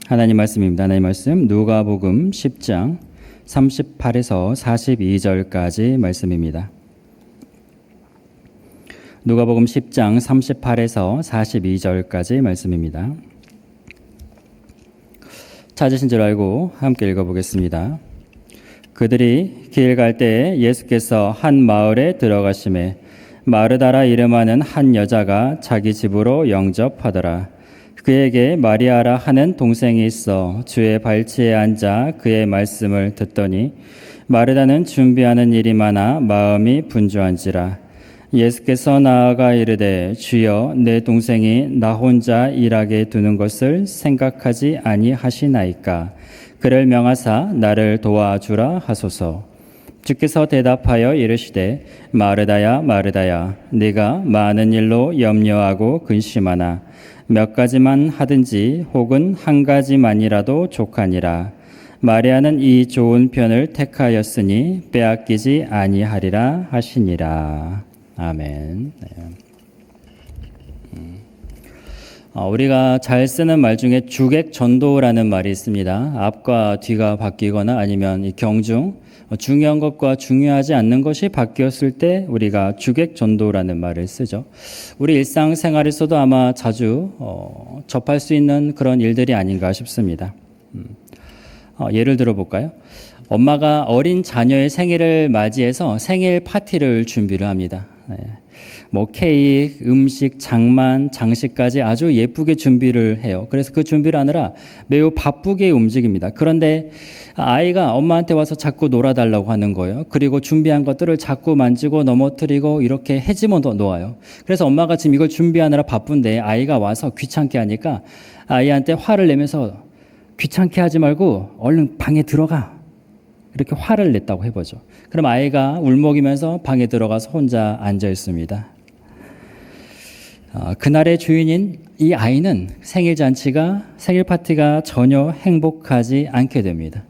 하나님 말씀입니다. 하나님 말씀 누가복음 10장 38에서 42절까지 말씀입니다. 누가복음 10장 38에서 42절까지 말씀입니다. 찾으신 줄 알고 함께 읽어보겠습니다. 그들이 길 갈 때에 예수께서 한 마을에 들어가심에 마르다라 이름하는 한 여자가 자기 집으로 영접하더라. 그에게 마리아라 하는 동생이 있어 주의 발치에 앉아 그의 말씀을 듣더니 마르다는 준비하는 일이 많아 마음이 분주한지라. 예수께서 나아가 이르되 주여 내 동생이 나 혼자 일하게 두는 것을 생각하지 아니하시나이까. 그를 명하사 나를 도와주라 하소서. 주께서 대답하여 이르시되 마르다야 마르다야 네가 많은 일로 염려하고 근심하나 몇 가지만 하든지 혹은 한 가지만이라도 족하니라. 마리아는 이 좋은 편을 택하였으니 빼앗기지 아니하리라 하시니라. 아멘. 우리가 잘 쓰는 말 중에 주객전도라는 말이 있습니다. 앞과 뒤가 바뀌거나 아니면 이 경중, 중요한 것과 중요하지 않는 것이 바뀌었을 때 우리가 주객전도라는 말을 쓰죠. 우리 일상생활에서도 아마 자주 접할 수 있는 그런 일들이 아닌가 싶습니다. 예를 들어 볼까요? 엄마가 어린 자녀의 생일을 맞이해서 생일 파티를 준비를 합니다. 뭐 케이크, 음식, 장만, 장식까지 아주 예쁘게 준비를 해요. 그래서 그 준비를 하느라 매우 바쁘게 움직입니다. 그런데 아이가 엄마한테 와서 자꾸 놀아달라고 하는 거예요. 그리고 준비한 것들을 자꾸 만지고 넘어뜨리고 이렇게 헤집어 놓아요. 그래서 엄마가 지금 이걸 준비하느라 바쁜데 아이가 와서 귀찮게 하니까 아이한테 화를 내면서 귀찮게 하지 말고 얼른 방에 들어가. 이렇게 화를 냈다고 해보죠. 그럼 아이가 울먹이면서 방에 들어가서 혼자 앉아 있습니다. 그날의 주인인 이 아이는 생일 파티가 전혀 행복하지 않게 됩니다.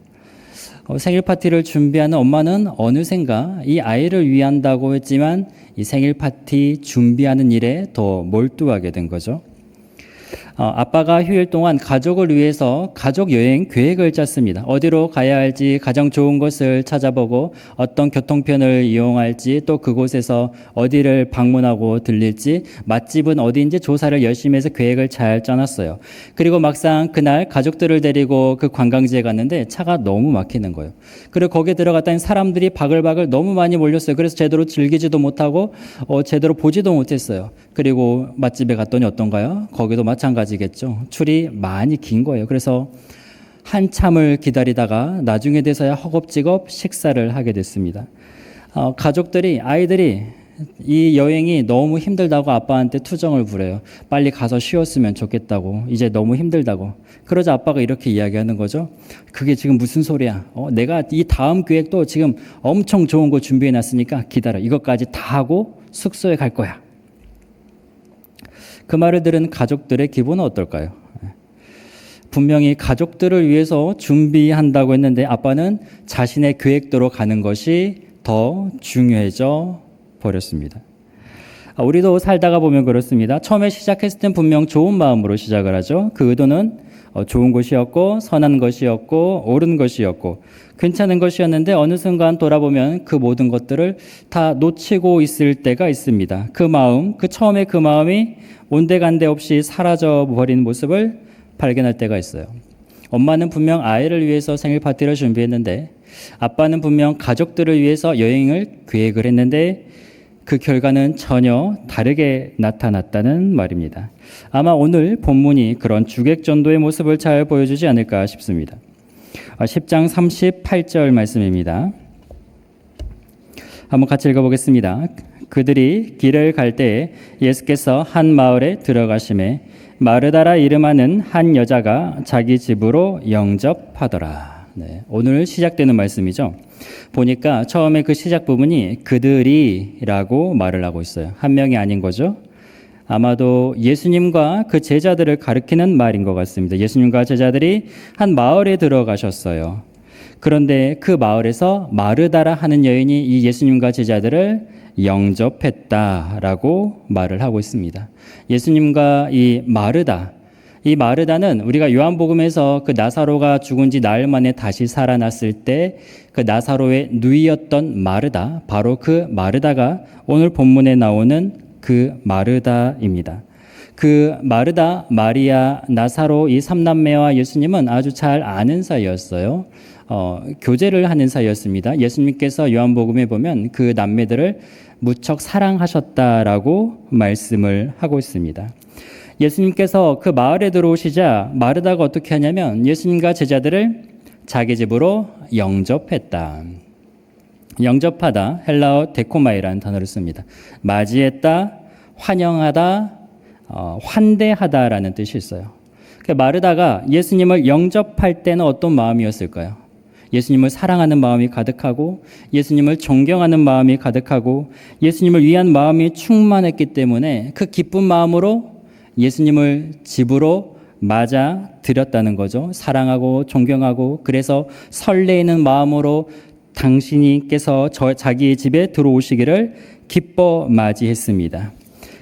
생일 파티를 준비하는 엄마는 어느샌가 이 아이를 위한다고 했지만 이 생일 파티 준비하는 일에 더 몰두하게 된 거죠. 아빠가 휴일 동안 가족을 위해서 가족 여행 계획을 짰습니다. 어디로 가야 할지 가장 좋은 곳을 찾아보고 어떤 교통편을 이용할지 또 그곳에서 어디를 방문하고 들릴지 맛집은 어디인지 조사를 열심히 해서 계획을 잘 짜놨어요. 그리고 막상 그날 가족들을 데리고 그 관광지에 갔는데 차가 너무 막히는 거예요. 그리고 거기에 들어갔더니 사람들이 바글바글 너무 많이 몰렸어요. 그래서 제대로 즐기지도 못하고 제대로 보지도 못했어요. 그리고 맛집에 갔더니 어떤가요? 거기도 마찬가지겠죠. 줄이 많이 긴 거예요. 그래서 한참을 기다리다가 나중에 돼서야 허겁지겁 식사를 하게 됐습니다. 아이들이 이 여행이 너무 힘들다고 아빠한테 투정을 부려요. 빨리 가서 쉬었으면 좋겠다고. 이제 너무 힘들다고. 그러자 아빠가 이렇게 이야기하는 거죠. 그게 지금 무슨 소리야? 내가 이 다음 계획도 지금 엄청 좋은 거 준비해 놨으니까 기다려. 이것까지 다 하고 숙소에 갈 거야. 그 말을 들은 가족들의 기분은 어떨까요? 분명히 가족들을 위해서 준비한다고 했는데 아빠는 자신의 계획대로 가는 것이 더 중요해져 버렸습니다. 우리도 살다가 보면 그렇습니다. 처음에 시작했을 땐 분명 좋은 마음으로 시작을 하죠. 그 의도는 좋은 것이었고 선한 것이었고 옳은 것이었고 괜찮은 것이었는데 어느 순간 돌아보면 그 모든 것들을 다 놓치고 있을 때가 있습니다. 처음에 그 마음이 온데간데 없이 사라져버린 모습을 발견할 때가 있어요. 엄마는 분명 아이를 위해서 생일 파티를 준비했는데 아빠는 분명 가족들을 위해서 여행을 계획을 했는데 그 결과는 전혀 다르게 나타났다는 말입니다. 아마 오늘 본문이 그런 주객전도의 모습을 잘 보여주지 않을까 싶습니다. 10장 38절 말씀입니다. 한번 같이 읽어보겠습니다. 그들이 길을 갈 때에 예수께서 한 마을에 들어가심에 마르다라 이름하는 한 여자가 자기 집으로 영접하더라. 오늘 시작되는 말씀이죠. 보니까 처음에 그 시작 부분이 그들이라고 말을 하고 있어요. 한 명이 아닌 거죠. 아마도 예수님과 그 제자들을 가리키는 말인 것 같습니다. 예수님과 제자들이 한 마을에 들어가셨어요. 그런데 그 마을에서 마르다라 하는 여인이 이 예수님과 제자들을 영접했다라고 말을 하고 있습니다. 예수님과 이 마르다, 이 마르다는 우리가 요한복음에서 그 나사로가 죽은 지 나흘 만에 다시 살아났을 때 그 나사로의 누이였던 마르다, 바로 그 마르다가 오늘 본문에 나오는 그 마르다입니다. 그 마르다, 마리아, 나사로 이 삼남매와 예수님은 아주 잘 아는 사이였어요. 교제를 하는 사이였습니다. 예수님께서 요한복음에 보면 그 남매들을 무척 사랑하셨다라고 말씀을 하고 있습니다. 예수님께서 그 마을에 들어오시자 마르다가 어떻게 하냐면 예수님과 제자들을 자기 집으로 영접했다. 영접하다, 헬라어 데코마이라는 단어를 씁니다. 맞이했다, 환영하다, 환대하다라는 뜻이 있어요. 마르다가 예수님을 영접할 때는 어떤 마음이었을까요? 예수님을 사랑하는 마음이 가득하고 예수님을 존경하는 마음이 가득하고 예수님을 위한 마음이 충만했기 때문에 그 기쁜 마음으로 예수님을 집으로 맞아 들였다는 거죠. 사랑하고 존경하고 그래서 설레이는 마음으로 당신께서 자기의 집에 들어오시기를 기뻐 맞이했습니다.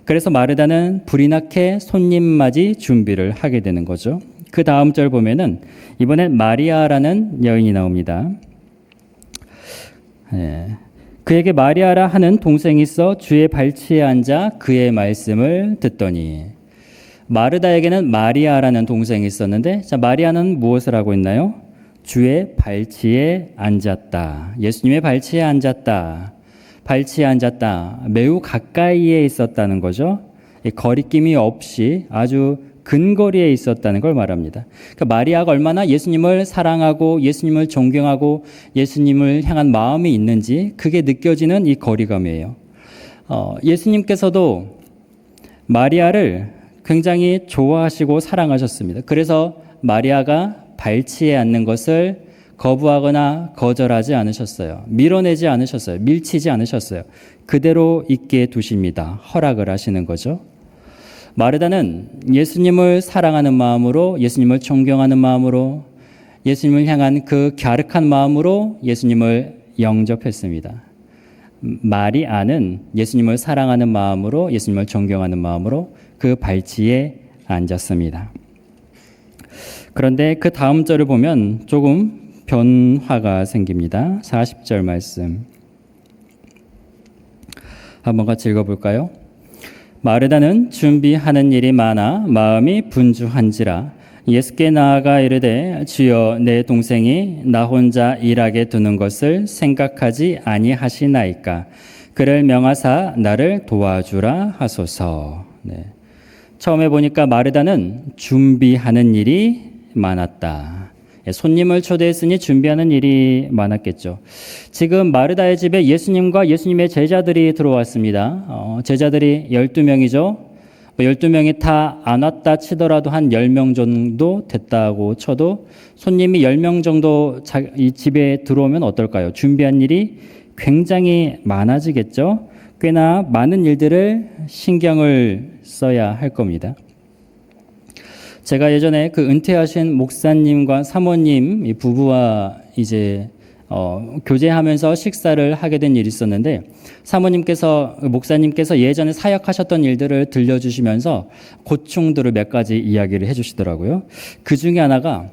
그래서 마르다는 불이 나게 손님 맞이 준비를 하게 되는 거죠. 그 다음 절 보면은 이번엔 마리아라는 여인이 나옵니다. 그에게 마리아라 하는 동생이 있어 주의 발치에 앉아 그의 말씀을 듣더니. 마르다에게는 마리아라는 동생이 있었는데, 자, 마리아는 무엇을 하고 있나요? 주의 발치에 앉았다. 예수님의 발치에 앉았다. 발치에 앉았다. 매우 가까이에 있었다는 거죠. 거리낌이 없이 아주 근거리에 있었다는 걸 말합니다. 그러니까 마리아가 얼마나 예수님을 사랑하고 예수님을 존경하고 예수님을 향한 마음이 있는지 그게 느껴지는 이 거리감이에요. 예수님께서도 마리아를 굉장히 좋아하시고 사랑하셨습니다. 그래서 마리아가 발치에 앉는 것을 거부하거나 거절하지 않으셨어요. 밀어내지 않으셨어요. 밀치지 않으셨어요. 그대로 있게 두십니다. 허락을 하시는 거죠. 마르다는 예수님을 사랑하는 마음으로, 예수님을 존경하는 마음으로, 예수님을 향한 그 갸륵한 마음으로 예수님을 영접했습니다. 마리아는 예수님을 사랑하는 마음으로, 예수님을 존경하는 마음으로 그 발치에 앉았습니다. 그런데 그 다음 절을 보면 조금 변화가 생깁니다. 40절 말씀 한번 같이 읽어볼까요? 마르다는 준비하는 일이 많아 마음이 분주한지라 예수께 나아가 이르되 주여 내 동생이 나 혼자 일하게 두는 것을 생각하지 아니하시나이까 그를 명하사 나를 도와주라 하소서. 네. 처음에 보니까 마르다는 준비하는 일이 많았다. 손님을 초대했으니 준비하는 일이 많았겠죠. 지금 마르다의 집에 예수님과 예수님의 제자들이 들어왔습니다. 제자들이 12명이죠. 12명이 다 안 왔다 치더라도 한 10명 정도 됐다고 쳐도 손님이 10명 정도 이 집에 들어오면 어떨까요? 준비한 일이 굉장히 많아지겠죠. 꽤나 많은 일들을 신경을 써야 할 겁니다. 제가 예전에 그 은퇴하신 목사님과 사모님 이 부부와 이제 교제하면서 식사를 하게 된 일이 있었는데 목사님께서 예전에 사역하셨던 일들을 들려주시면서 고충들을 몇 가지 이야기를 해주시더라고요. 그 중에 하나가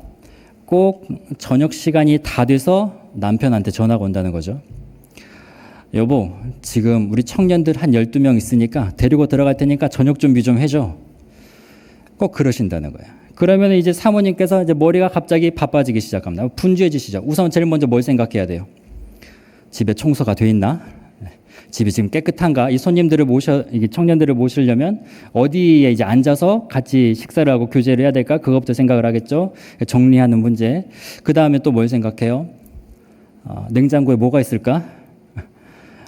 꼭 저녁 시간이 다 돼서 남편한테 전화가 온다는 거죠. 여보, 지금 우리 청년들 한 12명 있으니까 데리고 들어갈 테니까 저녁 준비 좀 해줘. 꼭 그러신다는 거예요. 그러면 이제 사모님께서 이제 머리가 갑자기 바빠지기 시작합니다. 분주해지시죠. 우선 제일 먼저 뭘 생각해야 돼요? 집에 청소가 돼 있나? 집이 지금 깨끗한가? 이 청년들을 모시려면 어디에 이제 앉아서 같이 식사를 하고 교제를 해야 될까? 그것부터 생각을 하겠죠. 정리하는 문제. 그 다음에 또 뭘 생각해요? 냉장고에 뭐가 있을까?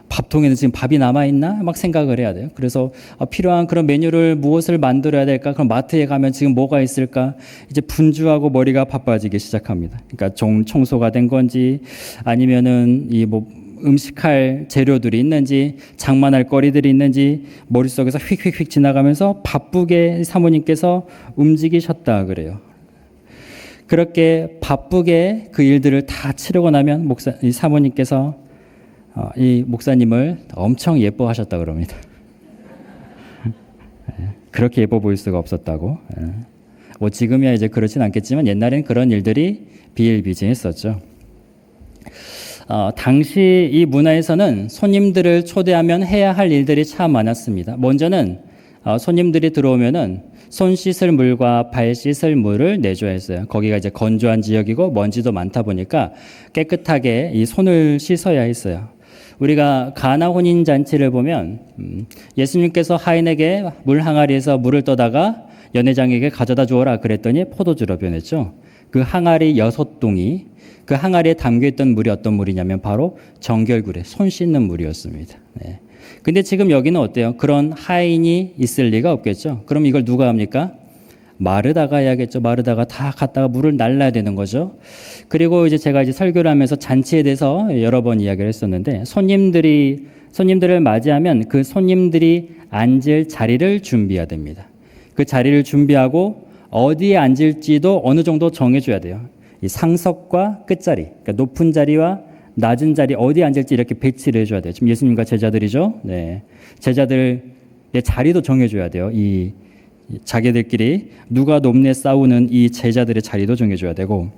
밥통에는 지금 밥이 남아있나? 막 생각을 해야 돼요. 그래서 필요한 그런 메뉴를 무엇을 만들어야 될까? 그럼 마트에 가면 지금 뭐가 있을까? 이제 분주하고 머리가 바빠지기 시작합니다. 그러니까 청소가 된 건지 아니면은 음식할 재료들이 있는지 장만할 거리들이 있는지 머릿속에서 휙휙휙 지나가면서 바쁘게 사모님께서 움직이셨다 그래요. 그렇게 바쁘게 그 일들을 다 치르고 나면 이 사모님께서 이 목사님을 엄청 예뻐하셨다 그럽니다. 그렇게 예뻐 보일 수가 없었다고. 뭐 지금이야 이제 그렇진 않겠지만 옛날엔 그런 일들이 비일비재했었죠. 당시 이 문화에서는 손님들을 초대하면 해야 할 일들이 참 많았습니다. 먼저는 손님들이 들어오면은 손 씻을 물과 발 씻을 물을 내줘야 했어요. 거기가 이제 건조한 지역이고 먼지도 많다 보니까 깨끗하게 이 손을 씻어야 했어요. 우리가 가나 혼인 잔치를 보면 예수님께서 하인에게 물 항아리에서 물을 떠다가 연회장에게 가져다 주어라 그랬더니 포도주로 변했죠. 그 항아리 6동이 그 항아리에 담겨있던 물이 어떤 물이냐면 바로 정결구래, 손 씻는 물이었습니다. 네. 근데 지금 여기는 어때요? 그런 하인이 있을 리가 없겠죠. 그럼 이걸 누가 합니까? 마르다가 해야겠죠. 마르다가 다 갖다가 물을 날라야 되는 거죠. 그리고 이제 제가 이제 설교를 하면서 잔치에 대해서 여러 번 이야기를 했었는데 손님들을 맞이하면 그 손님들이 앉을 자리를 준비해야 됩니다. 그 자리를 준비하고 어디에 앉을지도 어느 정도 정해줘야 돼요. 이 상석과 끝자리, 그러니까 높은 자리와 낮은 자리 어디에 앉을지 이렇게 배치를 해줘야 돼요. 지금 예수님과 제자들이죠. 네, 제자들의 자리도 정해줘야 돼요. 이 자기들끼리 누가 높네 싸우는 이 제자들의 자리도 정해줘야 되고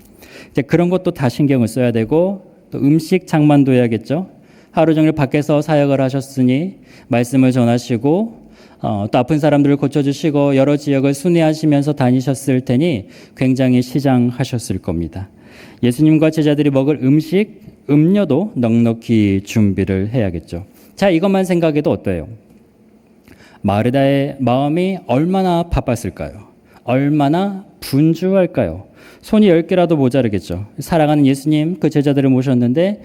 이제 그런 것도 다 신경을 써야 되고 또 음식 장만도 해야겠죠. 하루 종일 밖에서 사역을 하셨으니 말씀을 전하시고 또 아픈 사람들을 고쳐주시고 여러 지역을 순회하시면서 다니셨을 테니 굉장히 시장하셨을 겁니다. 예수님과 제자들이 먹을 음식, 음료도 넉넉히 준비를 해야겠죠. 자, 이것만 생각해도 어때요? 마르다의 마음이 얼마나 바빴을까요? 얼마나 분주할까요? 손이 10개라도 모자르겠죠. 사랑하는 예수님, 그 제자들을 모셨는데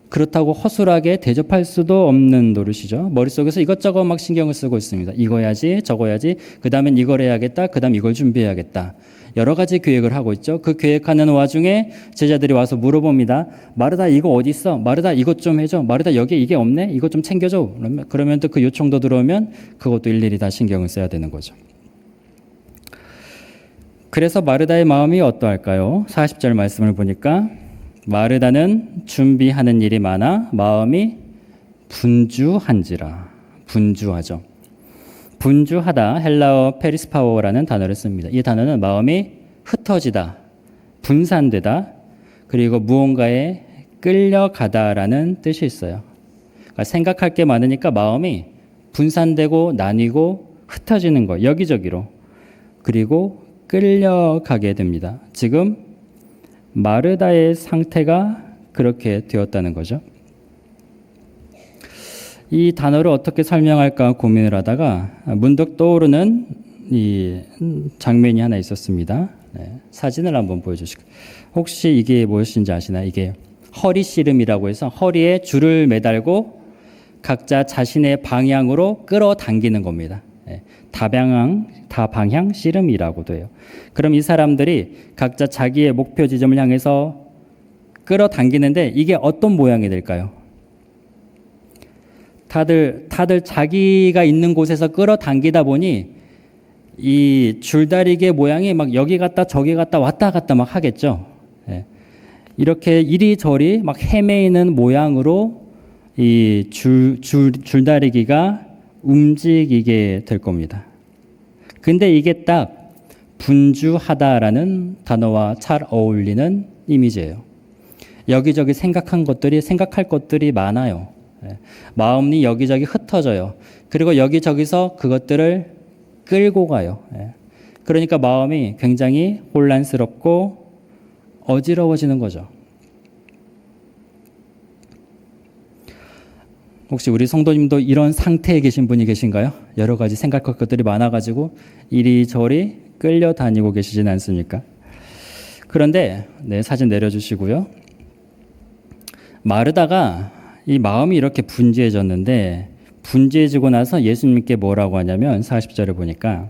그렇다고 허술하게 대접할 수도 없는 노릇이죠. 머릿속에서 이것저것 막 신경을 쓰고 있습니다. 이거 해야지, 저거 해야지, 그 다음엔 이걸 해야겠다, 그 다음 이걸 준비해야겠다. 여러 가지 계획을 하고 있죠. 그 계획하는 와중에 제자들이 와서 물어봅니다. 마르다 이거 어디 있어? 마르다 이것 좀 해줘. 마르다 여기 이게 없네? 이것 좀 챙겨줘. 그러면 또 그 요청도 들어오면 그것도 일일이 다 신경을 써야 되는 거죠. 그래서 마르다의 마음이 어떠할까요? 40절 말씀을 보니까 마르다는 준비하는 일이 많아 마음이 분주한지라. 분주하죠. 분주하다, 헬라어 페리스파워라는 단어를 씁니다. 이 단어는 마음이 흩어지다, 분산되다, 그리고 무언가에 끌려가다라는 뜻이 있어요. 그러니까 생각할 게 많으니까 마음이 분산되고 나뉘고 흩어지는 거, 여기저기로. 그리고 끌려가게 됩니다. 지금 마르다의 상태가 그렇게 되었다는 거죠. 이 단어를 어떻게 설명할까 고민을 하다가 문득 떠오르는 이 장면이 하나 있었습니다. 네, 사진을 한번 보여주실까요? 혹시 이게 무엇인지 아시나요? 이게 허리 씨름이라고 해서 허리에 줄을 매달고 각자 자신의 방향으로 끌어당기는 겁니다. 네, 다방향 씨름이라고도 해요. 그럼 이 사람들이 각자 자기의 목표 지점을 향해서 끌어당기는데 이게 어떤 모양이 될까요? 다들 자기가 있는 곳에서 끌어당기다 보니 이 줄다리기의 모양이 막 여기 갔다 저기 갔다 왔다 갔다 막 하겠죠. 예. 이렇게 이리저리 막 헤매이는 모양으로 이 줄다리기가 움직이게 될 겁니다. 근데 이게 딱 분주하다라는 단어와 잘 어울리는 이미지예요. 여기저기 생각할 것들이 많아요. 마음이 여기저기 흩어져요. 그리고 여기저기서 그것들을 끌고 가요. 그러니까 마음이 굉장히 혼란스럽고 어지러워지는 거죠. 혹시 우리 성도님도 이런 상태에 계신 분이 계신가요? 여러 가지 생각할 것들이 많아가지고 이리저리 끌려다니고 계시진 않습니까? 그런데 사진 내려주시고요. 마르다가 이 마음이 이렇게 분주해졌는데 분주해지고 나서 예수님께 뭐라고 하냐면 40절에 보니까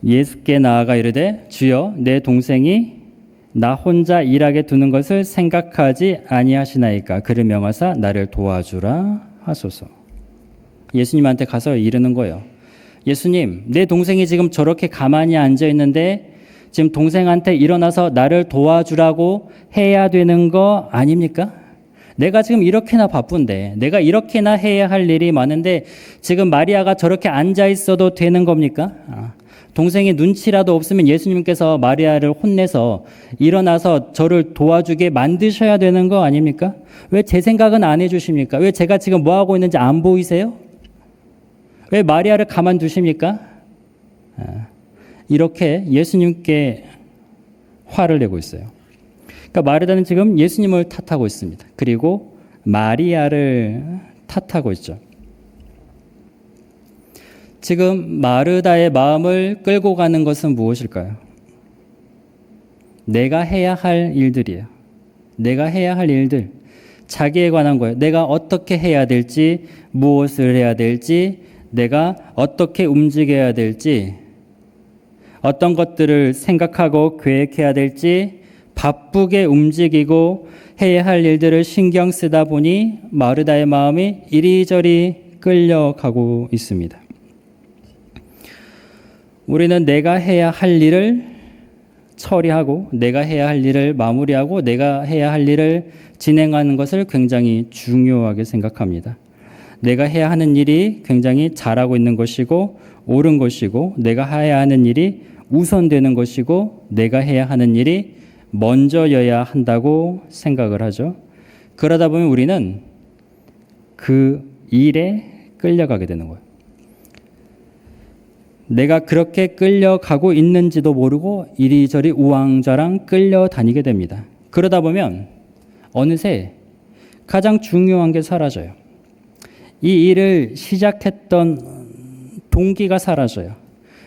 예수께 나아가 이르되 주여 내 동생이 나 혼자 일하게 두는 것을 생각하지 아니하시나이까 그를 명하사 나를 도와주라 하소서. 예수님한테 가서 이르는 거예요. 예수님, 내 동생이 지금 저렇게 가만히 앉아 있는데 지금 동생한테 일어나서 나를 도와주라고 해야 되는 거 아닙니까? 내가 지금 이렇게나 바쁜데, 내가 이렇게나 해야 할 일이 많은데 지금 마리아가 저렇게 앉아 있어도 되는 겁니까? 동생이 눈치라도 없으면 예수님께서 마리아를 혼내서 일어나서 저를 도와주게 만드셔야 되는 거 아닙니까? 왜 제 생각은 안 해주십니까? 왜 제가 지금 뭐 하고 있는지 안 보이세요? 왜 마리아를 가만두십니까? 이렇게 예수님께 화를 내고 있어요. 그러니까 마르다는 지금 예수님을 탓하고 있습니다. 그리고 마리아를 탓하고 있죠. 지금 마르다의 마음을 끌고 가는 것은 무엇일까요? 내가 해야 할 일들이에요. 내가 해야 할 일들. 자기에 관한 거예요. 내가 어떻게 해야 될지, 무엇을 해야 될지, 내가 어떻게 움직여야 될지, 어떤 것들을 생각하고 계획해야 될지, 바쁘게 움직이고 해야 할 일들을 신경 쓰다 보니 마르다의 마음이 이리저리 끌려가고 있습니다. 우리는 내가 해야 할 일을 처리하고 내가 해야 할 일을 마무리하고 내가 해야 할 일을 진행하는 것을 굉장히 중요하게 생각합니다. 내가 해야 하는 일이 굉장히 잘하고 있는 것이고 옳은 것이고 내가 해야 하는 일이 우선되는 것이고 내가 해야 하는 일이 먼저여야 한다고 생각을 하죠. 그러다 보면 우리는 그 일에 끌려가게 되는 거예요. 내가 그렇게 끌려가고 있는지도 모르고 이리저리 우왕좌랑 끌려다니게 됩니다. 그러다 보면 어느새 가장 중요한 게 사라져요. 이 일을 시작했던 동기가 사라져요.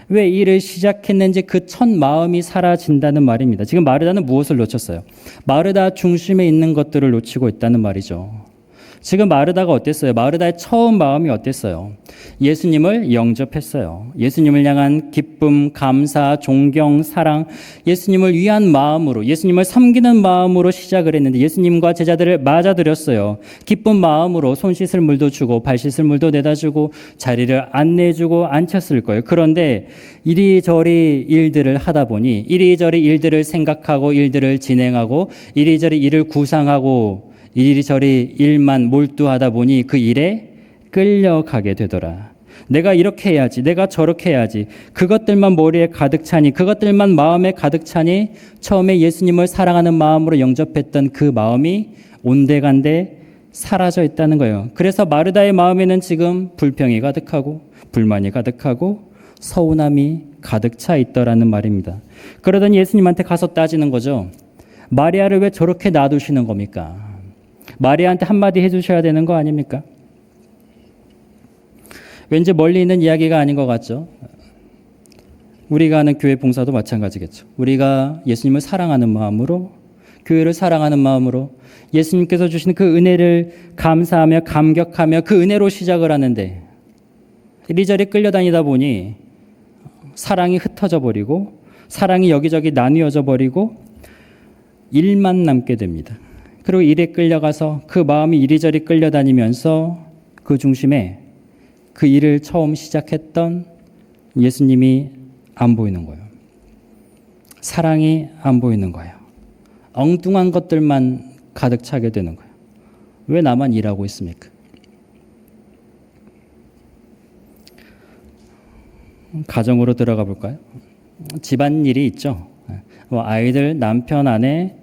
왜 일을 시작했는지 그 첫 마음이 사라진다는 말입니다. 지금 마르다는 무엇을 놓쳤어요? 마르다 중심에 있는 것들을 놓치고 있다는 말이죠. 지금 마르다가 어땠어요? 마르다의 처음 마음이 어땠어요? 예수님을 영접했어요. 예수님을 향한 기쁨, 감사, 존경, 사랑, 예수님을 위한 마음으로, 예수님을 섬기는 마음으로 시작을 했는데 예수님과 제자들을 맞아들였어요. 기쁜 마음으로 손 씻을 물도 주고 발 씻을 물도 내다 주고 자리를 안내주고 앉혔을 거예요. 그런데 이리저리 일들을 하다 보니 이리저리 일들을 생각하고 일들을 진행하고 이리저리 일을 구상하고 이리저리 일만 몰두하다 보니 그 일에 끌려가게 되더라. 내가 이렇게 해야지, 내가 저렇게 해야지. 그것들만 머리에 가득 차니, 그것들만 마음에 가득 차니 처음에 예수님을 사랑하는 마음으로 영접했던 그 마음이 온데간데 사라져 있다는 거예요. 그래서 마르다의 마음에는 지금 불평이 가득하고 불만이 가득하고 서운함이 가득 차 있더라는 말입니다. 그러더니 예수님한테 가서 따지는 거죠. 마리아를 왜 저렇게 놔두시는 겁니까? 마리아한테 한마디 해주셔야 되는 거 아닙니까? 왠지 멀리 있는 이야기가 아닌 것 같죠? 우리가 하는 교회 봉사도 마찬가지겠죠. 우리가 예수님을 사랑하는 마음으로, 교회를 사랑하는 마음으로 예수님께서 주시는 그 은혜를 감사하며 감격하며 그 은혜로 시작을 하는데 이리저리 끌려다니다 보니 사랑이 흩어져 버리고 사랑이 여기저기 나뉘어져 버리고 일만 남게 됩니다. 그리고 일에 끌려가서 그 마음이 이리저리 끌려다니면서 그 중심에 그 일을 처음 시작했던 예수님이 안 보이는 거예요. 사랑이 안 보이는 거예요. 엉뚱한 것들만 가득 차게 되는 거예요. 왜 나만 일하고 있습니까? 가정으로 들어가 볼까요? 집안일이 있죠. 아이들, 남편, 아내,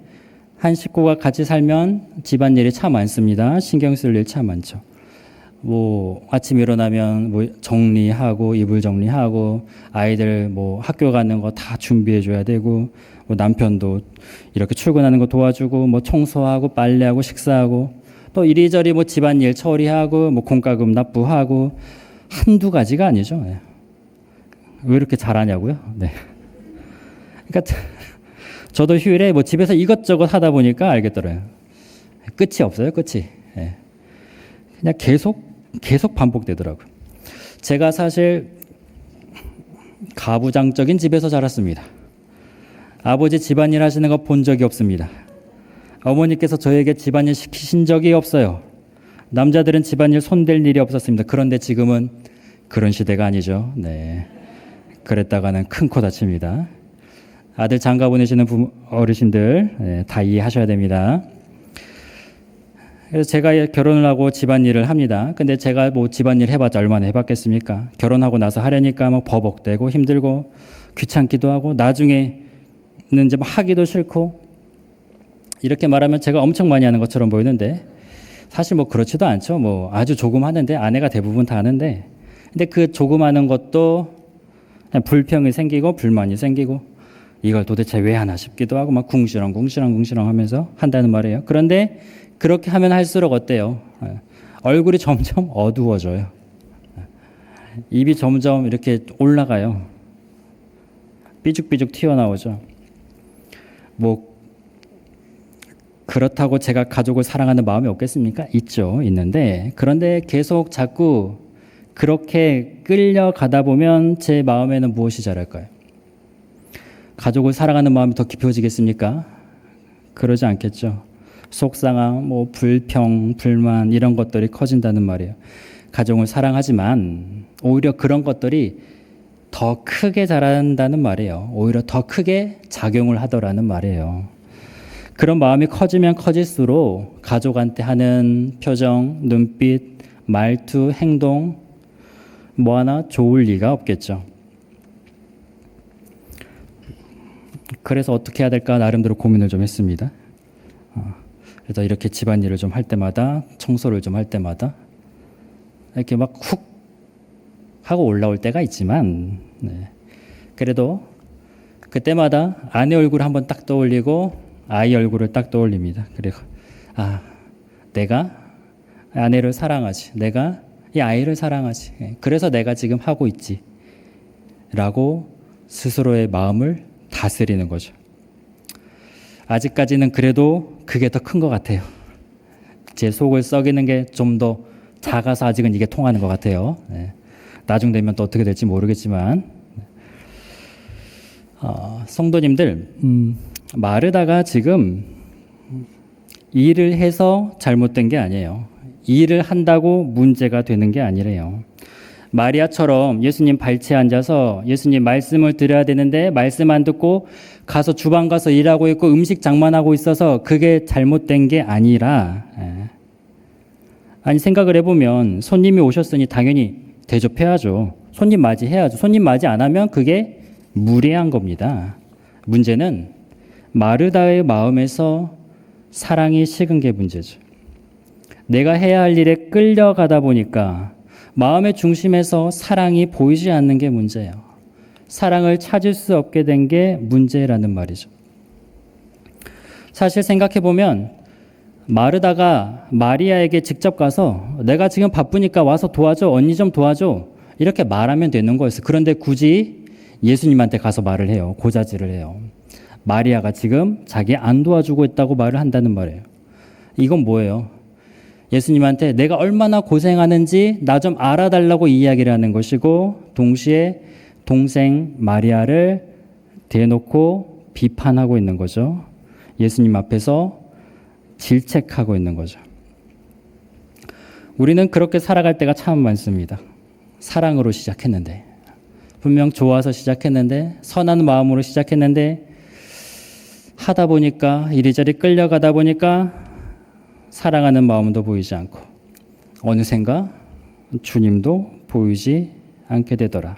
한 식구가 같이 살면 집안일이 참 많습니다. 신경 쓸 일 참 많죠. 아침 일어나면 정리하고 이불 정리하고 아이들 학교 가는 거 다 준비해 줘야 되고 남편도 이렇게 출근하는 거 도와주고 청소하고 빨래하고 식사하고 또 이리저리 집안일 처리하고 공과금 납부하고 한두 가지가 아니죠. 왜 이렇게 잘하냐고요? 네. 그러니까 저도 휴일에 집에서 이것저것 하다 보니까 알겠더라고요. 끝이 없어요, 끝이. 그냥 계속 반복되더라고요. 제가 사실 가부장적인 집에서 자랐습니다. 아버지 집안일 하시는 거 본 적이 없습니다. 어머니께서 저에게 집안일 시키신 적이 없어요. 남자들은 집안일 손댈 일이 없었습니다. 그런데 지금은 그런 시대가 아니죠. 네. 그랬다가는 큰 코 다칩니다. 아들 장가 보내시는 어르신들 다 이해하셔야 됩니다. 그래서 제가 결혼을 하고 집안일을 합니다. 근데 제가 뭐 집안일 해봤자 얼마나 해봤겠습니까? 결혼하고 나서 하려니까 막 버벅대고 힘들고 귀찮기도 하고 나중에는 이제 막 하기도 싫고, 이렇게 말하면 제가 엄청 많이 하는 것처럼 보이는데 사실 뭐 그렇지도 않죠. 뭐 아주 조금 하는데 아내가 대부분 다 하는데, 근데 그 조금 하는 것도 그냥 불평이 생기고 불만이 생기고 이걸 도대체 왜 하나 싶기도 하고 막 궁시렁 하면서 한다는 말이에요. 그런데 그렇게 하면 할수록 어때요? 얼굴이 점점 어두워져요. 입이 점점 이렇게 올라가요. 삐죽삐죽 튀어나오죠. 뭐 그렇다고 제가 가족을 사랑하는 마음이 없겠습니까? 있죠. 있는데, 그런데 계속 자꾸 그렇게 끌려가다 보면 제 마음에는 무엇이 자랄까요? 가족을 사랑하는 마음이 더 깊어지겠습니까? 그러지 않겠죠. 속상함, 뭐 불평, 불만 이런 것들이 커진다는 말이에요. 가족을 사랑하지만 오히려 그런 것들이 더 크게 자란다는 말이에요. 오히려 더 크게 작용을 하더라는 말이에요. 그런 마음이 커지면 커질수록 가족한테 하는 표정, 눈빛, 말투, 행동 뭐 하나 좋을 리가 없겠죠. 그래서 어떻게 해야 될까 나름대로 고민을 좀 했습니다. 그래서 이렇게 집안일을 좀 할 때마다, 청소를 좀 할 때마다 이렇게 막 훅 하고 올라올 때가 있지만, 그래도 그때마다 아내 얼굴을 한번 딱 떠올리고 아이 얼굴을 딱 떠올립니다. 그리고 내가 아내를 사랑하지, 내가 이 아이를 사랑하지, 그래서 내가 지금 하고 있지 라고 스스로의 마음을 다스리는 거죠. 아직까지는 그래도 그게 더 큰 것 같아요. 제 속을 썩이는 게 좀 더 작아서 아직은 이게 통하는 것 같아요. 나중 되면 또 어떻게 될지 모르겠지만, 성도님들, 마르다가 지금 일을 해서 잘못된 게 아니에요. 일을 한다고 문제가 되는 게 아니래요. 마리아처럼 예수님 발치에 앉아서 예수님 말씀을 드려야 되는데 말씀 안 듣고 가서 주방 가서 일하고 있고 음식 장만하고 있어서 그게 잘못된 게 아니라, 아니 생각을 해보면 손님이 오셨으니 당연히 대접해야죠. 손님 맞이해야죠. 손님 맞이 안 하면 그게 무례한 겁니다. 문제는 마르다의 마음에서 사랑이 식은 게 문제죠. 내가 해야 할 일에 끌려가다 보니까 마음의 중심에서 사랑이 보이지 않는 게 문제예요. 사랑을 찾을 수 없게 된 게 문제라는 말이죠. 사실 생각해보면 마르다가 마리아에게 직접 가서 내가 지금 바쁘니까 와서 도와줘, 언니 좀 도와줘 이렇게 말하면 되는 거였어요. 그런데 굳이 예수님한테 가서 말을 해요. 고자질을 해요. 마리아가 지금 자기 안 도와주고 있다고 말을 한다는 말이에요. 이건 뭐예요? 예수님한테 내가 얼마나 고생하는지 나 좀 알아달라고 이야기를 하는 것이고, 동시에 동생 마리아를 대놓고 비판하고 있는 거죠. 예수님 앞에서 질책하고 있는 거죠. 우리는 그렇게 살아갈 때가 참 많습니다. 사랑으로 시작했는데, 분명 좋아서 시작했는데, 선한 마음으로 시작했는데, 하다 보니까 이리저리 끌려가다 보니까 사랑하는 마음도 보이지 않고 어느샌가 주님도 보이지 않게 되더라.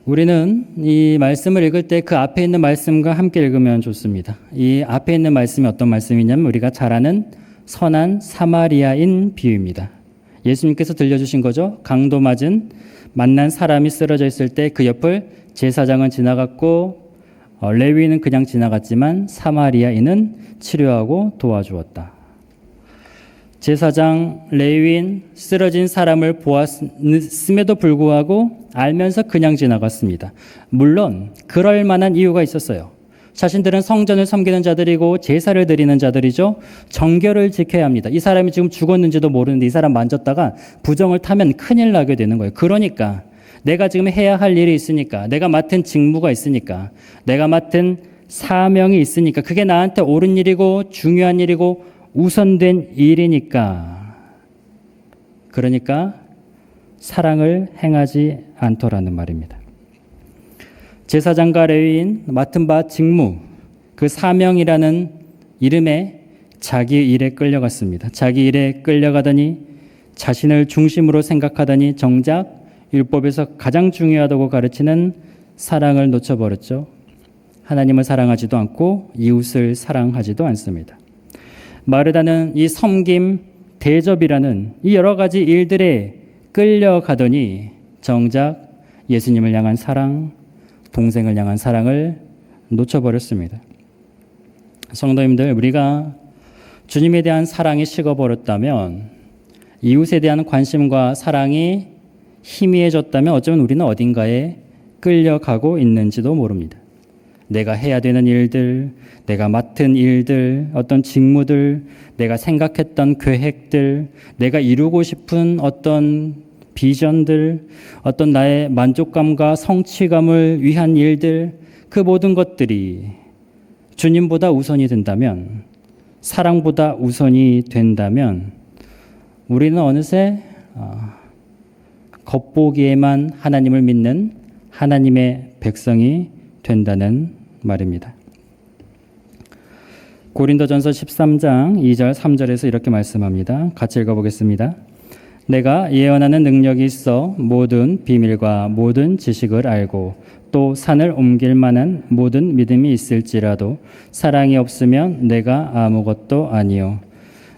우리는 이 말씀을 읽을 때 그 앞에 있는 말씀과 함께 읽으면 좋습니다. 이 앞에 있는 말씀이 어떤 말씀이냐면 우리가 잘 아는 선한 사마리아인 비유입니다. 예수님께서 들려주신 거죠. 강도 맞은 만난 사람이 쓰러져 있을 때 그 옆을 제사장은 지나갔고 레위인은 그냥 지나갔지만 사마리아인은 치료하고 도와주었다. 제사장, 레위인, 쓰러진 사람을 보았음에도 불구하고 알면서 그냥 지나갔습니다. 물론 그럴 만한 이유가 있었어요. 자신들은 성전을 섬기는 자들이고 제사를 드리는 자들이죠. 정결을 지켜야 합니다. 이 사람이 지금 죽었는지도 모르는데 이 사람 만졌다가 부정을 타면 큰일 나게 되는 거예요. 그러니까 내가 지금 해야 할 일이 있으니까, 내가 맡은 직무가 있으니까, 내가 맡은 사명이 있으니까, 그게 나한테 옳은 일이고 중요한 일이고 우선된 일이니까, 그러니까 사랑을 행하지 않더라는 말입니다. 제사장과 레위인 맡은 바 직무, 그 사명이라는 이름에 자기 일에 끌려갔습니다. 자기 일에 끌려가더니 자신을 중심으로 생각하더니 정작 율법에서 가장 중요하다고 가르치는 사랑을 놓쳐버렸죠. 하나님을 사랑하지도 않고 이웃을 사랑하지도 않습니다. 마르다는 이 섬김, 대접이라는 이 여러 가지 일들에 끌려가더니 정작 예수님을 향한 사랑, 동생을 향한 사랑을 놓쳐버렸습니다. 성도님들, 우리가 주님에 대한 사랑이 식어버렸다면, 이웃에 대한 관심과 사랑이 희미해졌다면 어쩌면 우리는 어딘가에 끌려가고 있는지도 모릅니다. 내가 해야 되는 일들, 내가 맡은 일들, 어떤 직무들, 내가 생각했던 계획들, 내가 이루고 싶은 어떤 비전들, 어떤 나의 만족감과 성취감을 위한 일들, 그 모든 것들이 주님보다 우선이 된다면, 사랑보다 우선이 된다면 우리는 어느새 겉보기에만 하나님을 믿는 하나님의 백성이 된다는 말입니다. 고린도전서 13장 2절 3절에서 이렇게 말씀합니다. 같이 읽어보겠습니다. 내가 예언하는 능력이 있어 모든 비밀과 모든 지식을 알고 또 산을 옮길 만한 모든 믿음이 있을지라도 사랑이 없으면 내가 아무것도 아니요.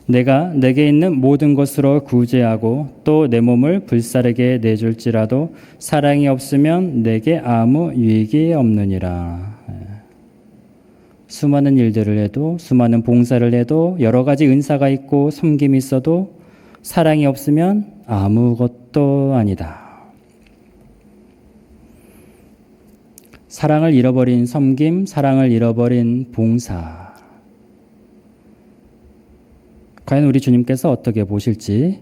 내가 내게 있는 모든 것으로 구제하고 또 내 몸을 불사르게 내줄지라도 사랑이 없으면 내게 아무 유익이 없느니라. 수많은 일들을 해도, 수많은 봉사를 해도, 여러 가지 은사가 있고 섬김이 있어도 사랑이 없으면 아무것도 아니다. 사랑을 잃어버린 섬김, 사랑을 잃어버린 봉사. 과연 우리 주님께서 어떻게 보실지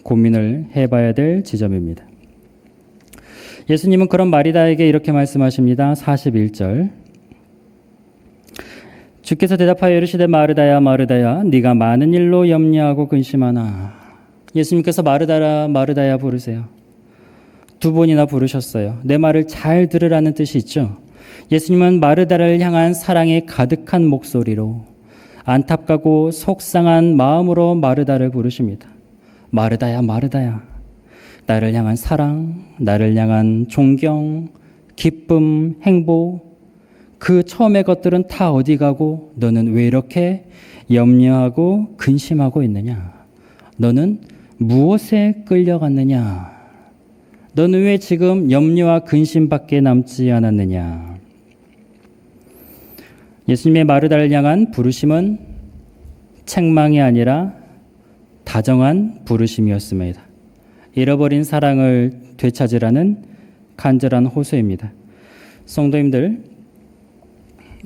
고민을 해봐야 될 지점입니다. 예수님은 그런 마리다에게 이렇게 말씀하십니다. 41절. 주께서 대답하여 이르시되 마르다야 마르다야 네가 많은 일로 염려하고 근심하나. 예수님께서 마르다라 마르다야 부르세요. 두 번이나 부르셨어요. 내 말을 잘 들으라는 뜻이 있죠. 예수님은 마르다를 향한 사랑이 가득한 목소리로 안타깝고 속상한 마음으로 마르다를 부르십니다. 마르다야 마르다야, 나를 향한 사랑, 나를 향한 존경, 기쁨, 행복, 그 처음의 것들은 다 어디 가고 너는 왜 이렇게 염려하고 근심하고 있느냐? 너는 무엇에 끌려갔느냐? 너는 왜 지금 염려와 근심밖에 남지 않았느냐? 예수님의 마르다를 향한 부르심은 책망이 아니라 다정한 부르심이었습니다. 잃어버린 사랑을 되찾으라는 간절한 호소입니다. 성도님들,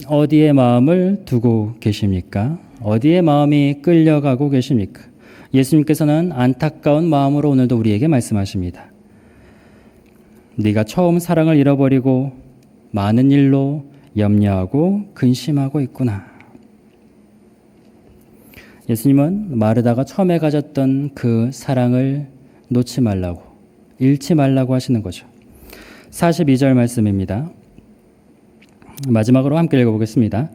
어디에 마음을 두고 계십니까? 어디에 마음이 끌려가고 계십니까? 예수님께서는 안타까운 마음으로 오늘도 우리에게 말씀하십니다. 네가 처음 사랑을 잃어버리고 많은 일로 염려하고 근심하고 있구나. 예수님은 마르다가 처음에 가졌던 그 사랑을 놓지 말라고, 잃지 말라고 하시는 거죠. 42절 말씀입니다. 마지막으로 함께 읽어보겠습니다.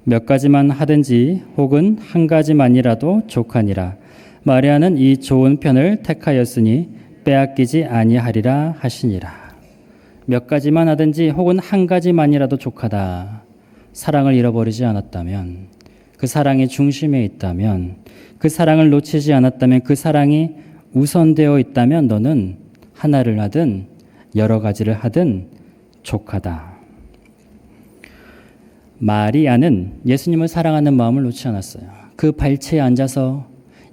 몇 가지만 하든지 혹은 한 가지만이라도 족하니라. 마리아는 이 좋은 편을 택하였으니 빼앗기지 아니하리라 하시니라. 몇 가지만 하든지 혹은 한 가지만이라도 족하다. 사랑을 잃어버리지 않았다면, 그 사랑의 중심에 있다면, 그 사랑을 놓치지 않았다면, 그 사랑이 우선되어 있다면 너는 하나를 하든 여러 가지를 하든 족하다. 마리아는 예수님을 사랑하는 마음을 놓지 않았어요. 그 발치에 앉아서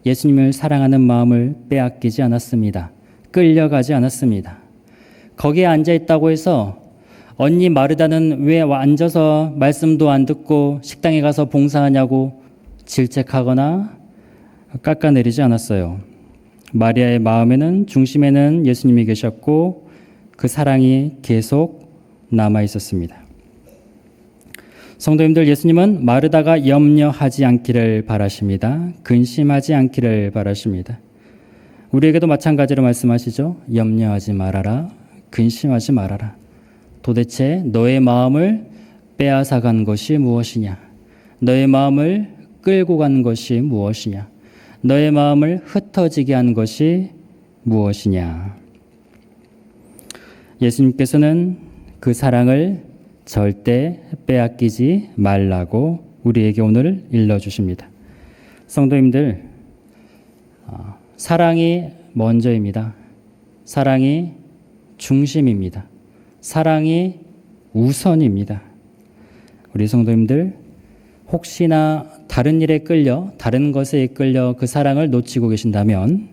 예수님을 사랑하는 마음을 빼앗기지 않았습니다. 끌려가지 않았습니다. 거기에 앉아있다고 해서 언니 마르다는 왜 앉아서 말씀도 안 듣고 식당에 가서 봉사하냐고 질책하거나 깎아내리지 않았어요. 마리아의 마음에는, 중심에는 예수님이 계셨고 그 사랑이 계속 남아 있었습니다. 성도님들, 예수님은 마르다가 염려하지 않기를 바라십니다. 근심하지 않기를 바라십니다. 우리에게도 마찬가지로 말씀하시죠. 염려하지 말아라. 근심하지 말아라. 도대체 너의 마음을 빼앗아간 것이 무엇이냐? 너의 마음을 끌고 간 것이 무엇이냐? 너의 마음을 흩어지게 한 것이 무엇이냐? 예수님께서는 그 사랑을 절대 빼앗기지 말라고 우리에게 오늘 일러주십니다. 성도님들, 사랑이 먼저입니다. 사랑이 중심입니다. 사랑이 우선입니다. 우리 성도님들, 혹시나 다른 일에 끌려, 다른 것에 이끌려 그 사랑을 놓치고 계신다면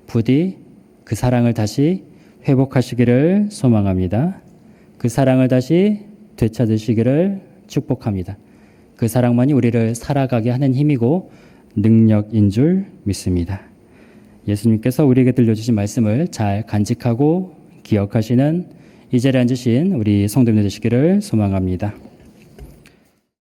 부디 그 사랑을 다시 회복하시기를 소망합니다. 그 사랑을 다시 되찾으시기를 축복합니다. 그 사랑만이 우리를 살아가게 하는 힘이고 능력인 줄 믿습니다. 예수님께서 우리에게 들려주신 말씀을 잘 간직하고 기억하시는 이 자리에 앉으신 우리 성도님들 되시기를 소망합니다.